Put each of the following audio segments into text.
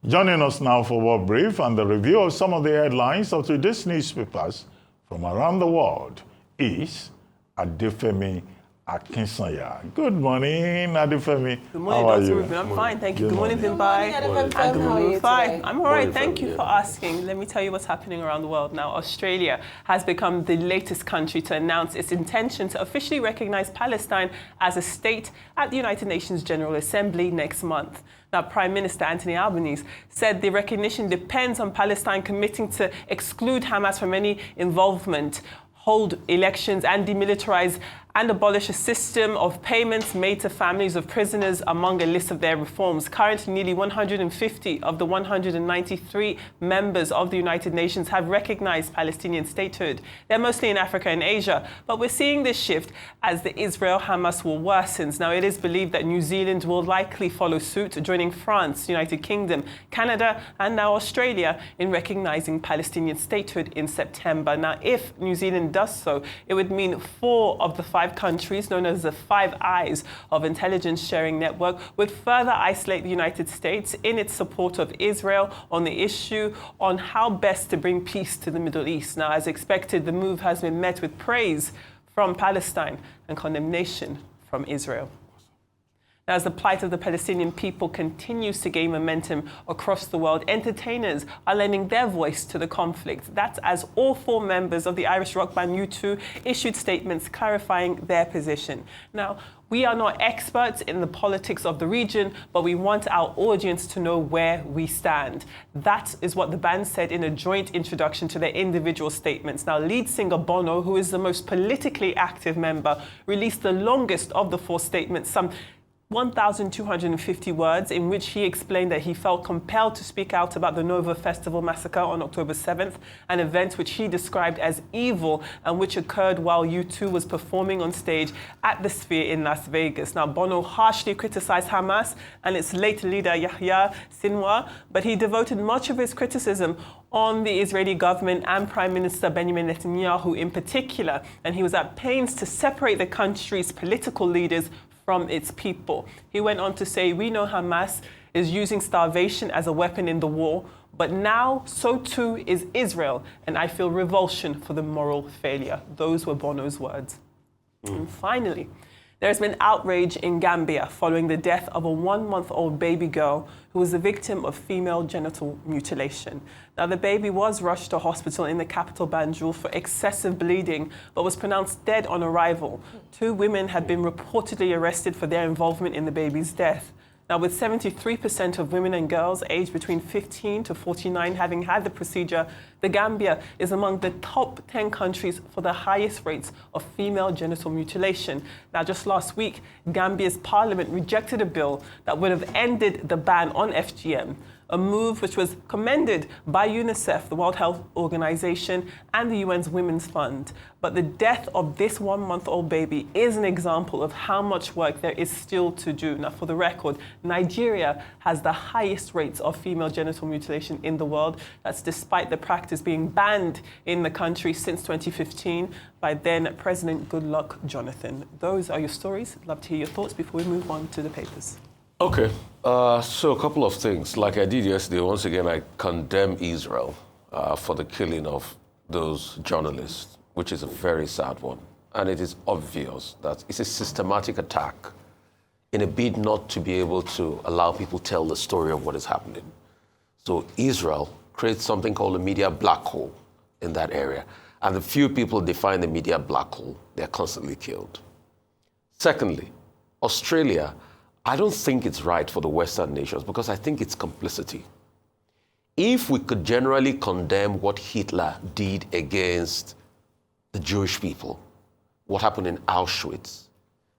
Joining us now for World Brief and the review of some of the headlines of today's newspapers from around the world is Adefemi Akinsanya. Good morning, Adefemi. Good morning, Dr. Ruben. I'm fine, thank you. Good morning, Bimbai. And good morning, Fine. I'm all right, thank you for asking. Let me tell you what's happening around the world now. Australia has become the latest country to announce its intention to officially recognize Palestine as a state at the United Nations General Assembly next month. Now, Prime Minister Anthony Albanese said the recognition depends on Palestine committing to exclude Hamas from any involvement, hold elections and demilitarize and abolish a system of payments made to families of prisoners among a list of their reforms. Currently, nearly 150 of the 193 members of the United Nations have recognized Palestinian statehood. They're mostly in Africa and Asia, but we're seeing this shift as the Israel-Hamas war worsens. Now, it is believed that New Zealand will likely follow suit, joining France, United Kingdom, Canada, and now Australia in recognizing Palestinian statehood in September. Now, if New Zealand does so, it would mean 4 of the 5 countries, known as the Five Eyes of Intelligence Sharing Network, would further isolate the United States in its support of Israel on the issue on how best to bring peace to the Middle East. Now, as expected, the move has been met with praise from Palestine and condemnation from Israel. Now, as the plight of the Palestinian people continues to gain momentum across the world, entertainers are lending their voice to the conflict. That's as all 4 members of the Irish rock band U2 issued statements clarifying their position. Now, we are not experts in the politics of the region, but we want our audience to know where we stand. That is what the band said in a joint introduction to their individual statements. Now, lead singer Bono, who is the most politically active member, released the longest of the 4 statements, some 1,250 words, in which he explained that he felt compelled to speak out about the Nova Festival massacre on October 7th, an event which he described as evil and which occurred while U2 was performing on stage at the Sphere in Las Vegas. Now, Bono harshly criticized Hamas and its late leader Yahya Sinwar, but he devoted much of his criticism on the Israeli government and Prime Minister Benjamin Netanyahu in particular, and he was at pains to separate the country's political leaders from its people. He went on to say, "We know Hamas is using starvation as a weapon in the war, but now so too is Israel, and I feel revulsion for the moral failure." Those were Bono's words. And finally, there has been outrage in Gambia following the death of a 1-month-old baby girl who was the victim of female genital mutilation. Now, the baby was rushed to hospital in the capital Banjul for excessive bleeding, but was pronounced dead on arrival. 2 women had been reportedly arrested for their involvement in the baby's death. Now, with 73% of women and girls aged between 15 to 49 having had the procedure, the Gambia is among the top 10 countries for the highest rates of female genital mutilation. Now, just last week, Gambia's parliament rejected a bill that would have ended the ban on FGM, a move which was commended by UNICEF, the World Health Organization, and the UN's Women's Fund. But the death of this 1-month-old baby is an example of how much work there is still to do. Now, for the record, Nigeria has the highest rates of female genital mutilation in the world. That's despite the practice being banned in the country since 2015 by then President Goodluck Jonathan. Those are your stories. I'd love to hear your thoughts before we move on to the papers. Okay, so a couple of things. Like I did yesterday, once again, I condemn Israel for the killing of those journalists, which is a very sad one. And it is obvious that it's a systematic attack in a bid not to be able to allow people tell the story of what is happening. So Israel creates something called a media black hole in that area. And the few people define the media black hole, they're constantly killed. Secondly, Australia, I don't think it's right for the Western nations because I think it's complicity. If we could generally condemn what Hitler did against the Jewish people, what happened in Auschwitz,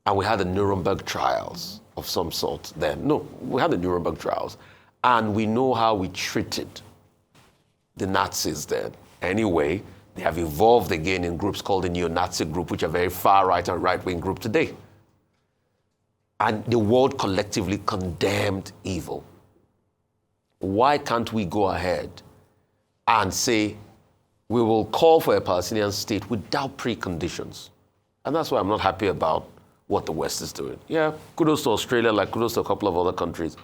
and we had the Nuremberg trials of some sort then. No, we had the Nuremberg trials, and we know how we treated the Nazis then. Anyway, they have evolved again in groups called the neo-Nazi group, which are very far-right and right-wing group today. And the world collectively condemned evil. Why can't we go ahead and say we will call for a Palestinian state without preconditions? And that's why I'm not happy about what the West is doing. Yeah, kudos to Australia, like kudos to a couple of other countries.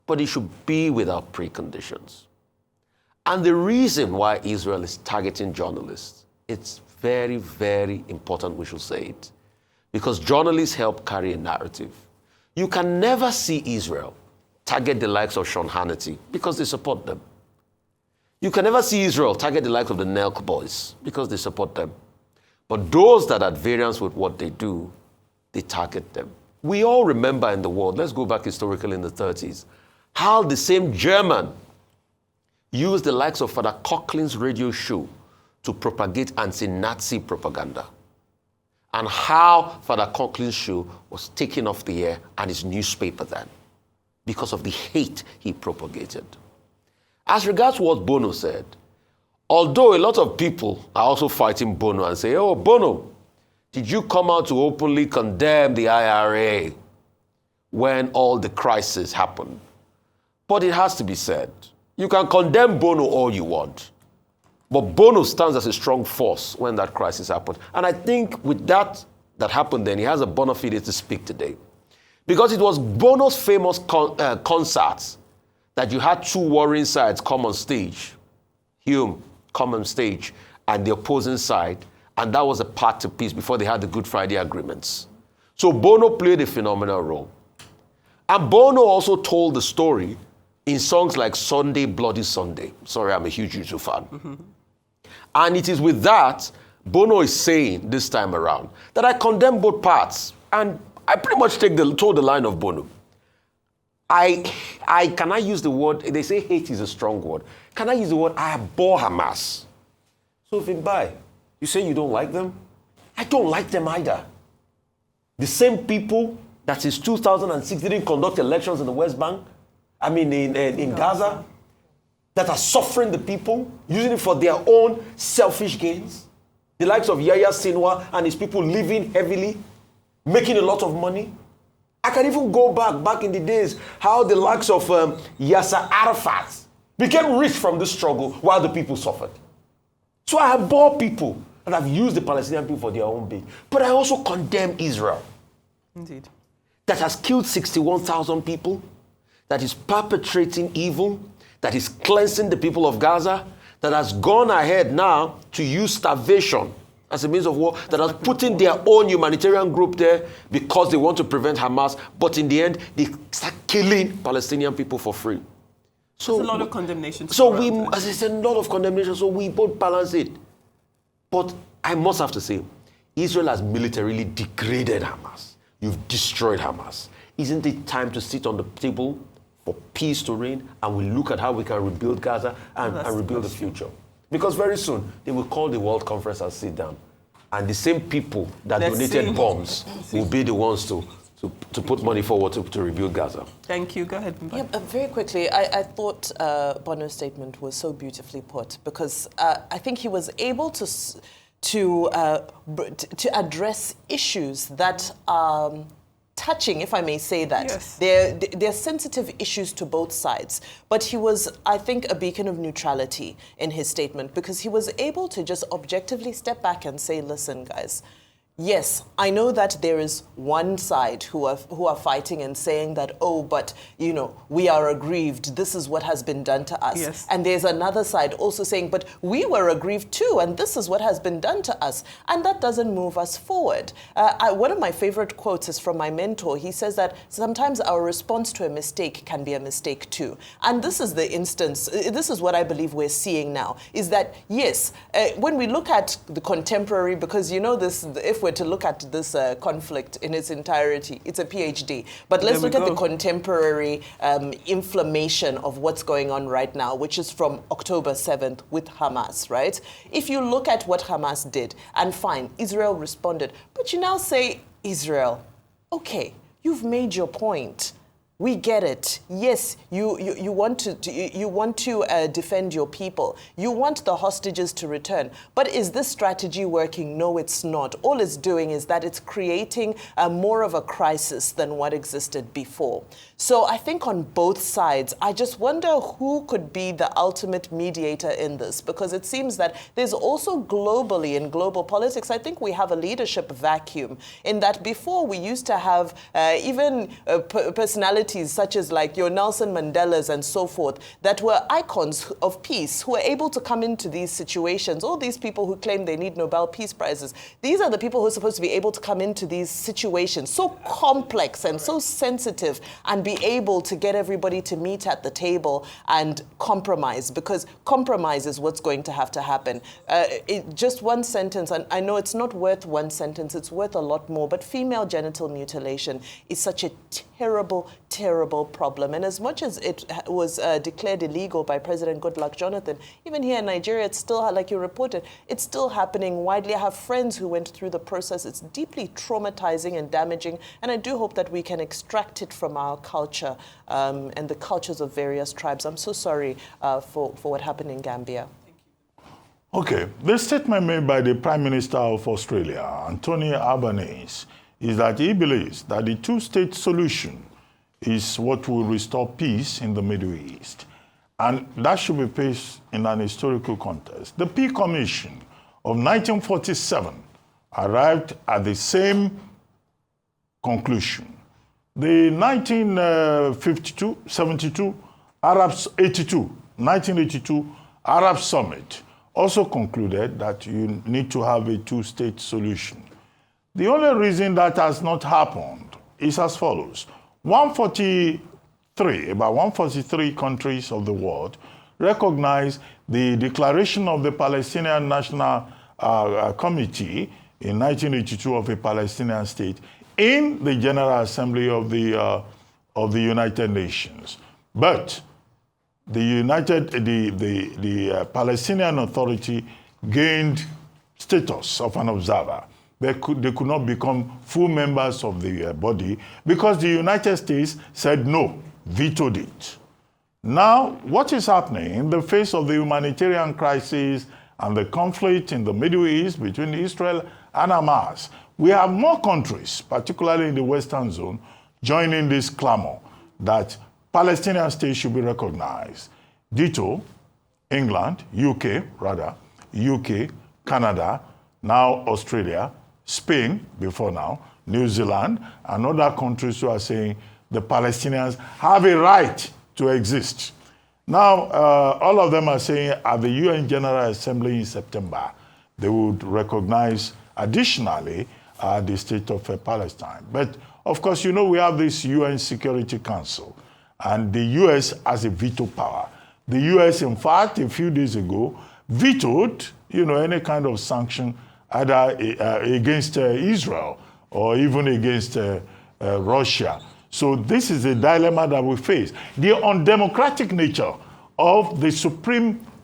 but it should be without preconditions. And the reason why Israel is targeting journalists, it's very, very important we should say it. Because journalists help carry a narrative. You can never see Israel target the likes of Sean Hannity because they support them. You can never see Israel target the likes of the Nelk boys because they support them. But those that are at variance with what they do, they target them. We all remember in the world, let's go back historically in the 30s, how the same German used the likes of Father Coughlin's radio show to propagate anti-Nazi propaganda. And how Father Coughlin's show was taken off the air and his newspaper then because of the hate he propagated. As regards what Bono said, although a lot of people are also fighting Bono and say, oh, Bono, did you come out to openly condemn the IRA when all the crisis happened? But it has to be said, you can condemn Bono all you want, but Bono stands as a strong force when that crisis happened. And I think with that happened then, he has a bona fide to speak today. Because it was Bono's famous concerts that you had two warring sides come on stage. Hume come on stage and the opposing side, and that was a path to peace before they had the Good Friday agreements. So Bono played a phenomenal role. And Bono also told the story in songs like Sunday, Bloody Sunday. Sorry, I'm a huge YouTube fan. Mm-hmm. And it is with that, Bono is saying this time around that I condemn both parts. And I pretty much told the line of Bono. Can I use the word, they say hate is a strong word. Can I use the word, I abhor Hamas. So Vinbai, you say you don't like them? I don't like them either. The same people that since 2006 didn't conduct elections in the West Bank, in Gaza, that are suffering the people, using it for their own selfish gains. The likes of Yahya Sinwar and his people living heavily, making a lot of money. I can even go back in the days, how the likes of Yasser Arafat became rich from this struggle while the people suffered. So I abhor people that have used the Palestinian people for their own gain. But I also condemn Israel. Indeed. That has killed 61,000 people, that is perpetrating evil, that is cleansing the people of Gaza, that has gone ahead now to use starvation as a means of war, that has put in their own humanitarian group there because they want to prevent Hamas, but in the end, they start killing Palestinian people for free. So there's a lot of condemnation. As I said, a lot of condemnation, so we both balance it. But I must have to say, Israel has militarily degraded Hamas. You've destroyed Hamas. Isn't it time to sit on the table for peace to reign, and we look at how we can rebuild Gaza and rebuild the future? Because very soon, they will call the World Conference and sit down. And the same people that donated bombs will be the ones to put money forward to rebuild Gaza. Thank you. Go ahead. Yeah, very quickly, I thought Bono's statement was so beautifully put, because I think he was able to address issues that touching, if I may say that. Yes. They're sensitive issues to both sides. But he was, I think, a beacon of neutrality in his statement, because he was able to just objectively step back and say, listen, guys, yes, I know that there is one side who are fighting and saying that, oh, but, we are aggrieved. This is what has been done to us. Yes. And there's another side also saying, but we were aggrieved too, and this is what has been done to us. And that doesn't move us forward. One of my favorite quotes is from my mentor. He says that sometimes our response to a mistake can be a mistake too. And this is the instance, this is what I believe we're seeing now, is that, yes, when we look at the contemporary, because if we're to look at this conflict in its entirety, it's a PhD. But let's look at the contemporary inflammation of what's going on right now, which is from October 7th with Hamas, right? If you look at what Hamas did, and fine, Israel responded, but you now say, Israel, okay, you've made your point. We get it. Yes, you want to defend your people. You want the hostages to return. But is this strategy working? No, it's not. All it's doing is that it's creating more of a crisis than what existed before. So I think on both sides, I just wonder who could be the ultimate mediator in this, because it seems that there's also globally, in global politics, I think we have a leadership vacuum in that before we used to have even personalities personalities such as like your Nelson Mandelas and so forth that were icons of peace who were able to come into these situations. All these people who claim they need Nobel Peace Prizes, these are the people who are supposed to be able to come into these situations so complex and so sensitive and be able to get everybody to meet at the table and compromise, because compromise is what's going to have to happen. Just one sentence, and I know it's not worth one sentence, it's worth a lot more, but female genital mutilation is such a terrible, terrible problem. And as much as it was declared illegal by President Goodluck Jonathan, even here in Nigeria, it's still, like you reported, it's still happening widely. I have friends who went through the process. It's deeply traumatizing and damaging, and I do hope that we can extract it from our culture and the cultures of various tribes. I'm so sorry for what happened in Gambia. Okay, the statement made by the Prime Minister of Australia, Anthony Albanese, is that he believes that the two-state solution is what will restore peace in the Middle East. And that should be placed in an historical context. The Peace Commission of 1947 arrived at the same conclusion. The 1982 Arab Summit also concluded that you need to have a two-state solution. The only reason that has not happened is as follows. About 143 countries of the world recognize the declaration of the Palestinian National Committee in 1982 of a Palestinian state in the General Assembly of the United Nations. But the Palestinian Authority gained status of an observer. They could not become full members of the body because the United States said no, vetoed it. Now, what is happening in the face of the humanitarian crisis and the conflict in the Middle East between Israel and Hamas? We have more countries, particularly in the Western Zone, joining this clamor that Palestinian state should be recognized. Ditto, England, UK, Canada, now Australia, Spain, before now, New Zealand, and other countries who are saying the Palestinians have a right to exist. Now, all of them are saying at the UN General Assembly in September, they would recognize additionally the state of Palestine. But of course, you know, we have this UN Security Council, and the US has a veto power. The US, in fact, a few days ago, vetoed, any kind of sanction either against Israel or even against Russia. So this is a dilemma that we face. The undemocratic nature of the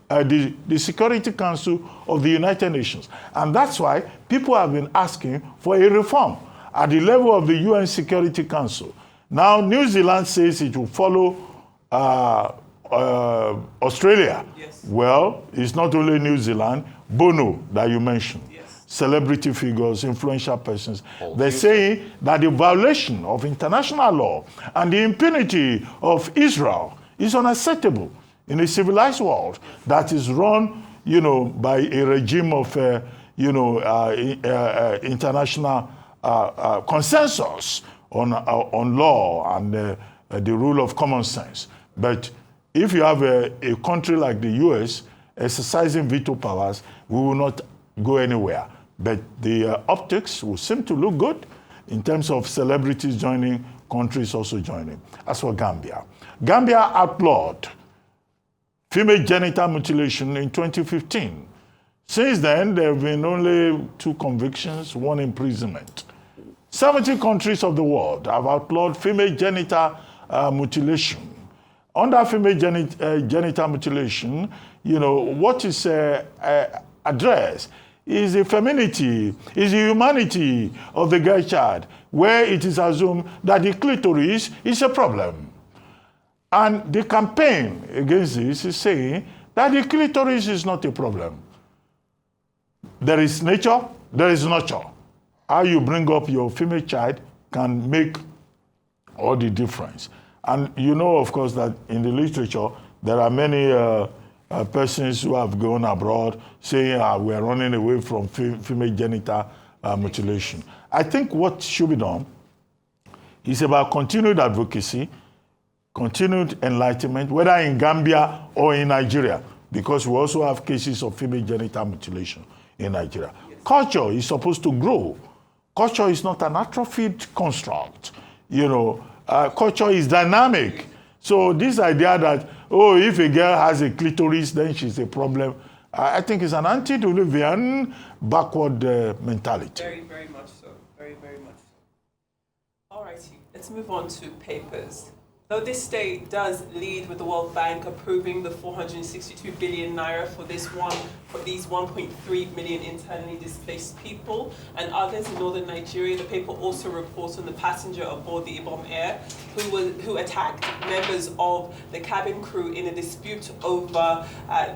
the Security Council of the United Nations. And that's why people have been asking for a reform at the level of the UN Security Council. Now, New Zealand says it will follow Australia. Yes. Well, it's not only New Zealand, Bono that you mentioned. Yes. Celebrity figures, influential persons. They're saying that the violation of international law and the impunity of Israel is unacceptable in a civilized world that is run, by a regime of, international consensus on law and the rule of common sense. But if you have a country like the US exercising veto powers, we will not go anywhere. But the optics will seem to look good in terms of celebrities joining, countries also joining. As for Gambia, Gambia outlawed female genital mutilation in 2015. Since then, there have been only 2 convictions, 1 imprisonment. 70 countries of the world have outlawed female genital mutilation. Under female genital mutilation, what is addressed is the femininity, is the humanity of the girl child, where it is assumed that the clitoris is a problem. And the campaign against this is saying that the clitoris is not a problem. There is nature, there is nurture. How you bring up your female child can make all the difference. And of course, that in the literature, there are many persons who have gone abroad saying we are running away from female genital mutilation. I think what should be done is about continued advocacy continued enlightenment, whether in Gambia or in Nigeria, because we also have cases of female genital mutilation in Nigeria. Yes. Culture is supposed to grow. Culture is not an atrophied construct. Culture is dynamic. So this idea that, if a girl has a clitoris, then she's a problem, I think is an antediluvian backward mentality. Very, very much so. Very, very much so. All righty, let's move on to papers. Though this state does lead with the World Bank approving the 462 billion naira for these 1.3 million internally displaced people and others in northern Nigeria, the paper also reports on the passenger aboard the Ibom Air who attacked members of the cabin crew in a dispute over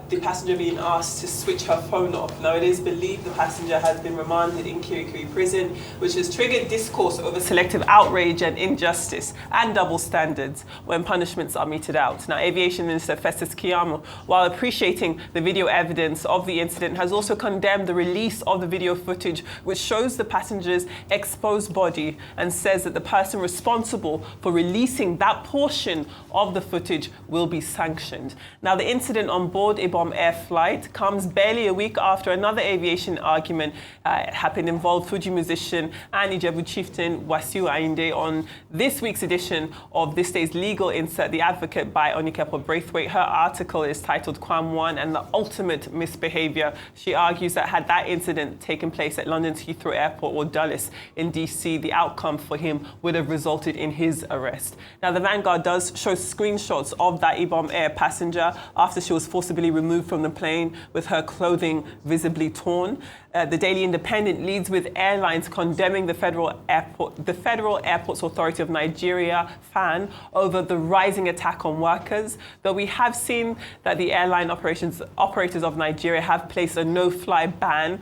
the passenger being asked to switch her phone off. Now, it is believed the passenger has been remanded in Kirikiri prison, which has triggered discourse over selective outrage and injustice and double standards when punishments are meted out. Now, Aviation Minister Festus Keyamo, while appreciating the video evidence of the incident, has also condemned the release of the video footage which shows the passenger's exposed body and says that the person responsible for releasing that portion of the footage will be sanctioned. Now, the incident on board Ibom Air flight comes barely a week after another aviation argument happened involved Fuji musician and Ijebu chieftain Wasiu Ayinde. On this week's edition of this day's legal insert, The Advocate by Onikepo Braithwaite, her article is titled Kwam 1 and the Ultimate Misbehavior. She argues that had that incident taken place at London's Heathrow Airport or Dulles in DC, the outcome for him would have resulted in his arrest. Now, the Vanguard does show screenshots of that Ibom Air passenger after she was forcibly removed from the plane with her clothing visibly torn. The Daily Independent leads with airlines condemning the Federal Airports Authority of Nigeria, FAN, over the rising attack on workers, though we have seen that the airline operators of Nigeria have placed a no-fly ban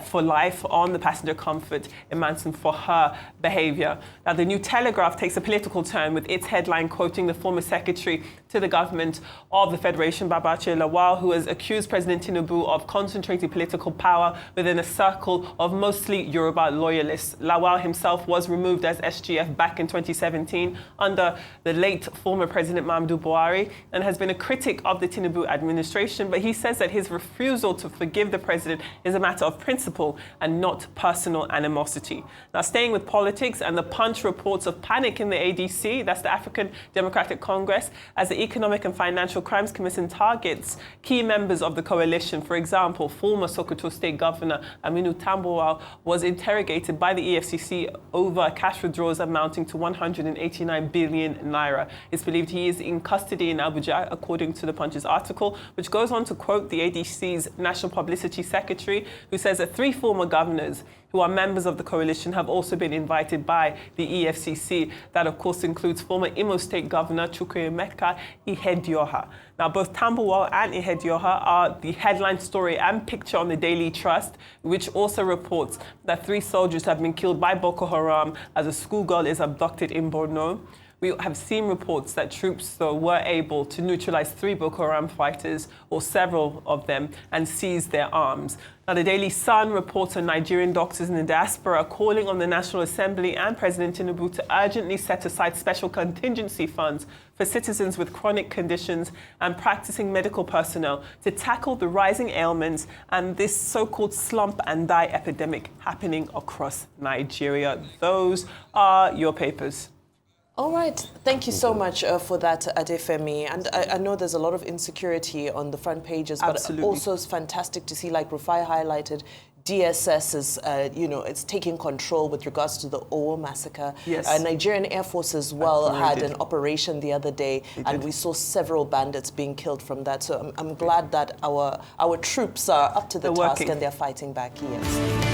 for life on the passenger Comfort Emanson for her behavior. Now, the New Telegraph takes a political turn with its headline quoting the former secretary to the government of the Federation, Babache Lawal, who has accused President Tinubu of concentrating political power within a circle of mostly Yoruba loyalists. Lawal himself was removed as SGF back in 2017 under the late former President Muhammadu Buhari and has been a critic of the Tinubu administration, but he says that his refusal to forgive the president is a matter of principle and not personal animosity. Now, staying with politics, and the Punch reports of panic in the ADC, that's the African Democratic Congress, as the Economic and Financial Crimes Commission targets key members of the coalition. For example, former Sokoto State Governor Aminu Tambuwal was interrogated by the EFCC over cash withdrawals amounting to 189 billion naira. It's believed he is in custody in Abuja, according to the Punch's article, which goes on to quote the ADC's National Publicity Secretary, who says that 3 former governors who are members of the coalition have also been invited by the EFCC. That, of course, includes former Imo State Governor Chukwuemeka Ihedioha. Now, both Tambuwal and Ihedioha are the headline story and picture on the Daily Trust, which also reports that 3 soldiers have been killed by Boko Haram as a schoolgirl is abducted in Borno. We have seen reports that troops, though, were able to neutralize 3 Boko Haram fighters, or several of them, and seize their arms. Now, the Daily Sun reports on Nigerian doctors in the diaspora calling on the National Assembly and President Tinubu to urgently set aside special contingency funds for citizens with chronic conditions and practicing medical personnel to tackle the rising ailments and this so-called slump and die epidemic happening across Nigeria. Those are your papers. All right. Thank you so much for that, Adefemi. And I know there's a lot of insecurity on the front pages, but Absolutely. also it's fantastic to see, like Rufai highlighted, DSS is, it's taking control with regards to the Owo massacre. Yes. Nigerian Air Force as well had an operation the other day, and we saw several bandits being killed from that. So I'm glad that our troops are up to the task and they're fighting back. Yes.